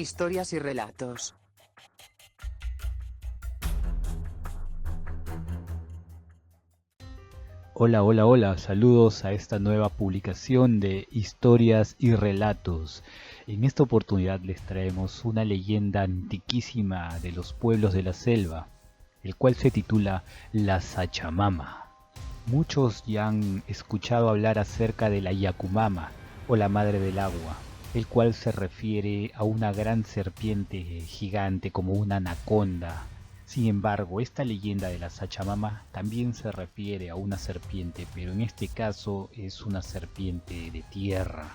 Historias y relatos. Hola, hola, hola, saludos a esta nueva publicación de Historias y Relatos. En esta oportunidad les traemos una leyenda antiquísima de los pueblos de la selva, el cual se titula La Sachamama. Muchos ya han escuchado hablar acerca de la Yacumama o la Madre del Agua, el cual se refiere a una gran serpiente gigante como una anaconda. Sin embargo, esta leyenda de la Sachamama también se refiere a una serpiente, pero en este caso es una serpiente de tierra,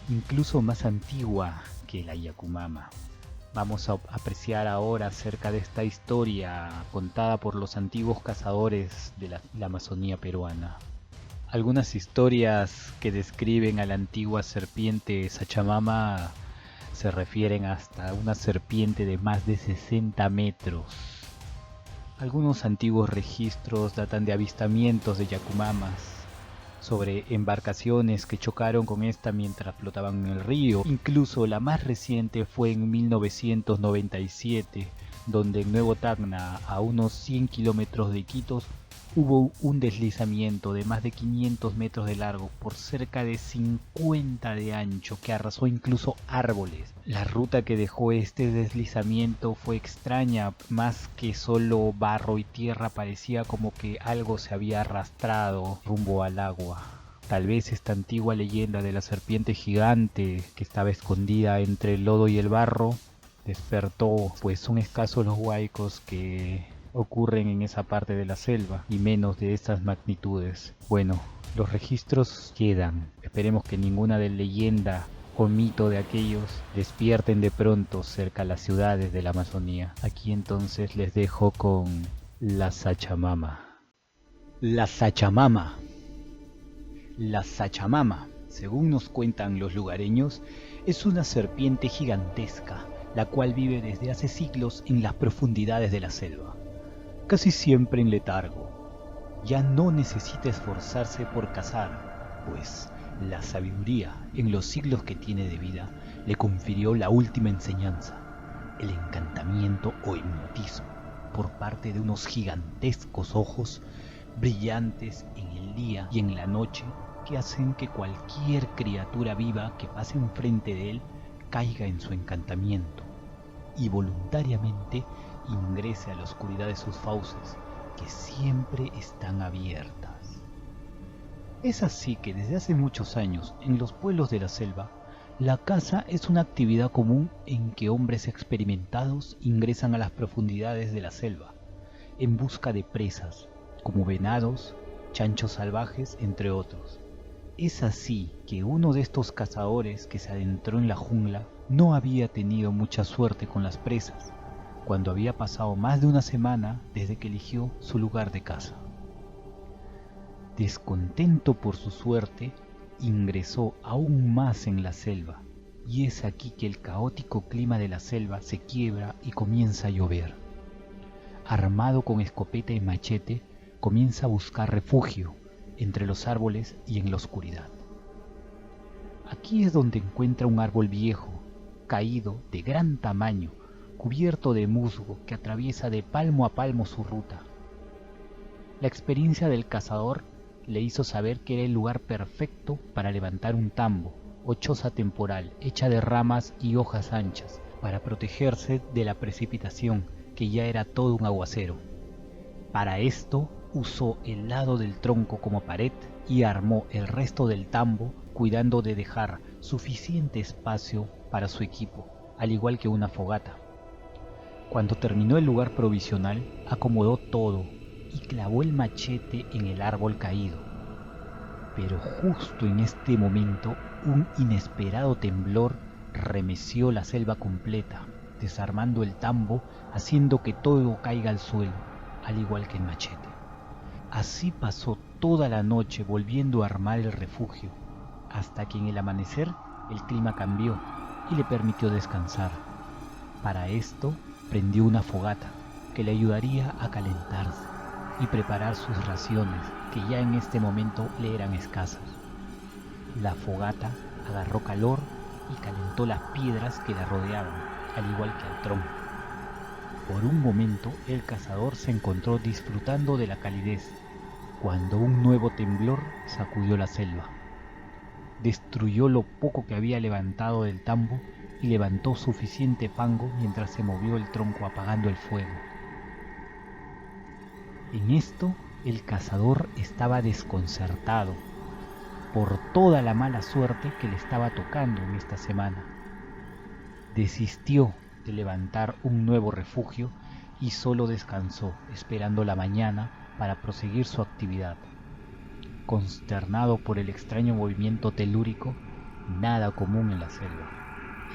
incluso más antigua que la Yacumama. Vamos a apreciar ahora acerca de esta historia contada por los antiguos cazadores de la Amazonía peruana. Algunas historias que describen a la antigua serpiente Sachamama se refieren hasta una serpiente de más de 60 metros. Algunos antiguos registros datan de avistamientos de yacumamas sobre embarcaciones que chocaron con esta mientras flotaban en el río. Incluso la más reciente fue en 1997, donde en Nuevo Tacna, a unos 100 kilómetros de Iquitos, hubo un deslizamiento de más de 500 metros de largo por cerca de 50 de ancho que arrasó incluso árboles. La ruta que dejó este deslizamiento fue extraña, más que solo barro y tierra, parecía como que algo se había arrastrado rumbo al agua. Tal vez esta antigua leyenda de la serpiente gigante que estaba escondida entre el lodo y el barro despertó, pues son escasos los huaicos que ocurren en esa parte de la selva, y menos de estas magnitudes. Bueno, los registros quedan. Esperemos que ninguna de leyenda o mito de aquellos despierten de pronto cerca a las ciudades de la Amazonía. Aquí entonces les dejo con la Sachamama. La Sachamama. La Sachamama, según nos cuentan los lugareños, es una serpiente gigantesca, la cual vive desde hace siglos en las profundidades de la selva, casi siempre en letargo. Ya no necesita esforzarse por cazar, pues la sabiduría en los siglos que tiene de vida le confirió la última enseñanza, el encantamiento o hipnotismo por parte de unos gigantescos ojos brillantes en el día y en la noche, que hacen que cualquier criatura viva que pase enfrente de él caiga en su encantamiento y voluntariamente ingrese a la oscuridad de sus fauces, que siempre están abiertas. Es así que desde hace muchos años, en los pueblos de la selva, la caza es una actividad común en que hombres experimentados ingresan a las profundidades de la selva en busca de presas, como venados, chanchos salvajes, entre otros. Es así que uno de estos cazadores que se adentró en la jungla no había tenido mucha suerte con las presas, cuando había pasado más de una semana desde que eligió su lugar de caza. Descontento por su suerte, ingresó aún más en la selva, y es aquí que el caótico clima de la selva se quiebra y comienza a llover. Armado con escopeta y machete, comienza a buscar refugio entre los árboles y en la oscuridad. Aquí es donde encuentra un árbol viejo, caído, de gran tamaño, cubierto de musgo que atraviesa de palmo a palmo su ruta. La experiencia del cazador le hizo saber que era el lugar perfecto para levantar un tambo o choza temporal hecha de ramas y hojas anchas para protegerse de la precipitación, que ya era todo un aguacero. Para esto usó el lado del tronco como pared y armó el resto del tambo, cuidando de dejar suficiente espacio para su equipo, al igual que una fogata. Cuando terminó el lugar provisional, acomodó todo y clavó el machete en el árbol caído. Pero justo en este momento, un inesperado temblor remeció la selva completa, desarmando el tambo, haciendo que todo caiga al suelo, al igual que el machete. Así pasó toda la noche volviendo a armar el refugio, hasta que en el amanecer el clima cambió y le permitió descansar. Para esto prendió una fogata que le ayudaría a calentarse y preparar sus raciones, que ya en este momento le eran escasas. La fogata agarró calor y calentó las piedras que la rodeaban, al igual que al tronco. Por un momento el cazador se encontró disfrutando de la calidez, cuando un nuevo temblor sacudió la selva. Destruyó lo poco que había levantado del tambo y levantó suficiente fango mientras se movió el tronco apagando el fuego. En esto el cazador estaba desconcertado por toda la mala suerte que le estaba tocando en esta semana. Desistió de levantar un nuevo refugio y solo descansó esperando la mañana para proseguir su actividad. Consternado por el extraño movimiento telúrico, nada común en la selva.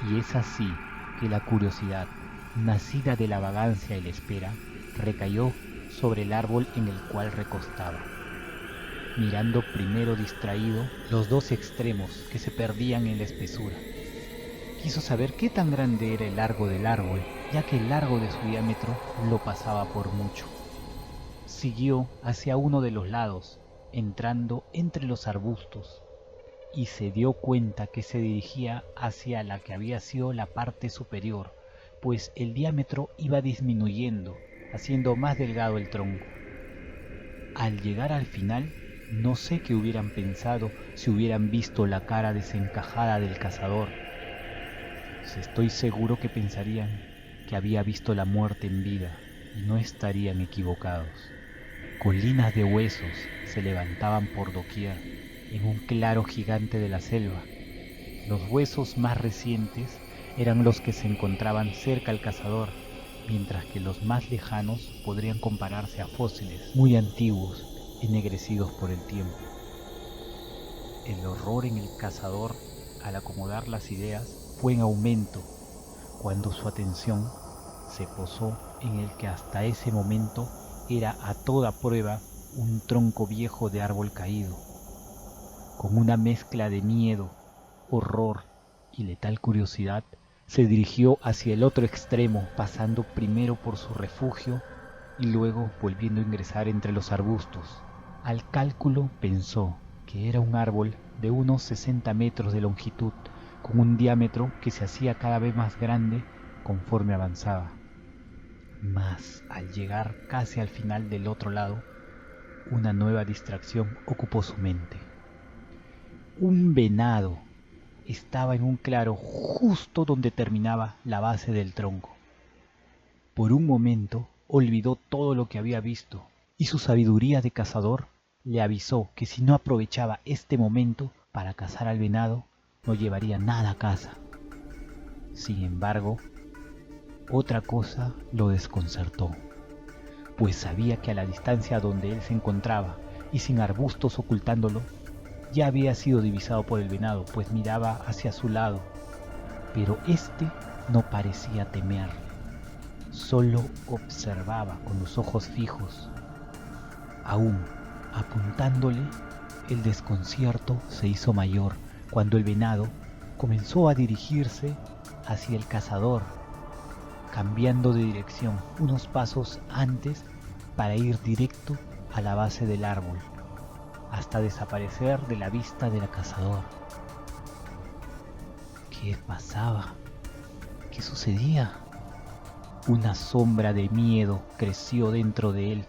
Y es así que la curiosidad, nacida de la vagancia y la espera, recayó sobre el árbol en el cual recostaba, mirando primero distraído los dos extremos que se perdían en la espesura. Quiso saber qué tan grande era el largo del árbol, ya que el largo de su diámetro lo pasaba por mucho. Siguió hacia uno de los lados, entrando entre los arbustos, y se dio cuenta que se dirigía hacia la que había sido la parte superior, pues el diámetro iba disminuyendo, haciendo más delgado el tronco. Al llegar al final, no sé qué hubieran pensado si hubieran visto la cara desencajada del cazador. Estoy seguro que pensarían que había visto la muerte en vida, y no estarían equivocados. Colinas de huesos se levantaban por doquier en un claro gigante de la selva. Los huesos más recientes eran los que se encontraban cerca al cazador, mientras que los más lejanos podrían compararse a fósiles muy antiguos, ennegrecidos por el tiempo. El horror en el cazador, al acomodar las ideas, fue en aumento cuando su atención se posó en el que hasta ese momento era a toda prueba un tronco viejo de árbol caído. Con una mezcla de miedo, horror y letal curiosidad, se dirigió hacia el otro extremo, pasando primero por su refugio y luego volviendo a ingresar entre los arbustos. Al cálculo pensó que era un árbol de unos 60 metros de longitud, con un diámetro que se hacía cada vez más grande conforme avanzaba. Mas al llegar casi al final del otro lado, una nueva distracción ocupó su mente. Un venado estaba en un claro justo donde terminaba la base del tronco. Por un momento olvidó todo lo que había visto, y su sabiduría de cazador le avisó que si no aprovechaba este momento para cazar al venado, no llevaría nada a casa. Sin embargo, otra cosa lo desconcertó, pues sabía que a la distancia donde él se encontraba, y sin arbustos ocultándolo, ya había sido divisado por el venado, pues miraba hacia su lado, pero este no parecía temerle, solo observaba con los ojos fijos. Aún apuntándole, el desconcierto se hizo mayor cuando el venado comenzó a dirigirse hacia el cazador, cambiando de dirección unos pasos antes para ir directo a la base del árbol, hasta desaparecer de la vista del cazador. ¿Qué pasaba? ¿Qué sucedía? Una sombra de miedo creció dentro de él,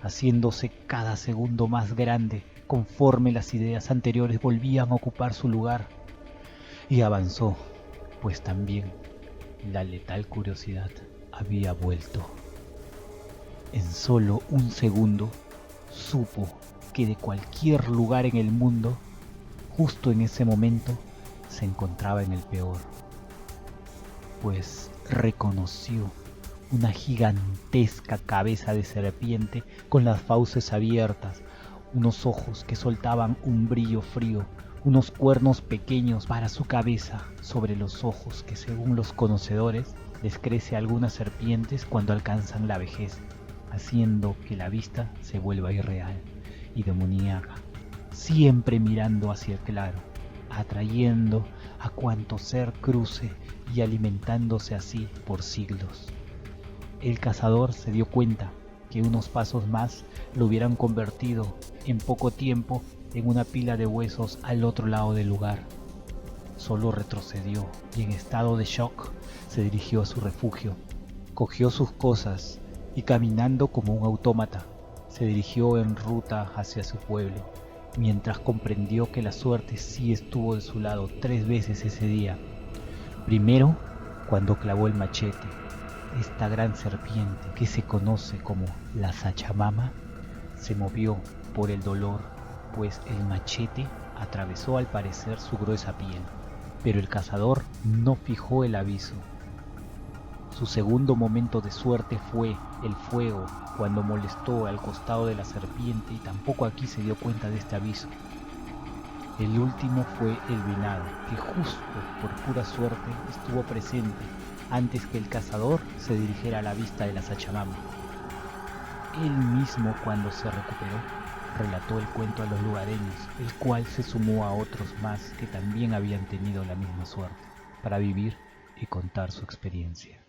haciéndose cada segundo más grande conforme las ideas anteriores volvían a ocupar su lugar. Y avanzó, pues también la letal curiosidad había vuelto. En solo un segundo supo que de cualquier lugar en el mundo, justo en ese momento, se encontraba en el peor, pues reconoció una gigantesca cabeza de serpiente con las fauces abiertas, unos ojos que soltaban un brillo frío, unos cuernos pequeños para su cabeza sobre los ojos que, según los conocedores, les crece a algunas serpientes cuando alcanzan la vejez, haciendo que la vista se vuelva irreal y demoníaca, siempre mirando hacia el claro, atrayendo a cuanto ser cruce y alimentándose así por siglos. El cazador se dio cuenta que unos pasos más lo hubieran convertido en poco tiempo en una pila de huesos al otro lado del lugar. solo retrocedió y en estado de shock se dirigió a su refugio. Cogió sus cosas y caminando como un autómata, se dirigió en ruta hacia su pueblo, mientras comprendió que la suerte sí estuvo de su lado 3 veces ese día. Primero, cuando clavó el machete, esta gran serpiente que se conoce como la Sachamama se movió por el dolor, pues el machete atravesó al parecer su gruesa piel, pero el cazador no fijó el aviso. Su segundo momento de suerte fue el fuego, cuando molestó al costado de la serpiente y tampoco aquí se dio cuenta de este aviso. El último fue el venado, que justo por pura suerte estuvo presente antes que el cazador se dirigiera a la vista de la Sachamama. Él mismo, cuando se recuperó, relató el cuento a los lugareños, el cual se sumó a otros más que también habían tenido la misma suerte, para vivir y contar su experiencia.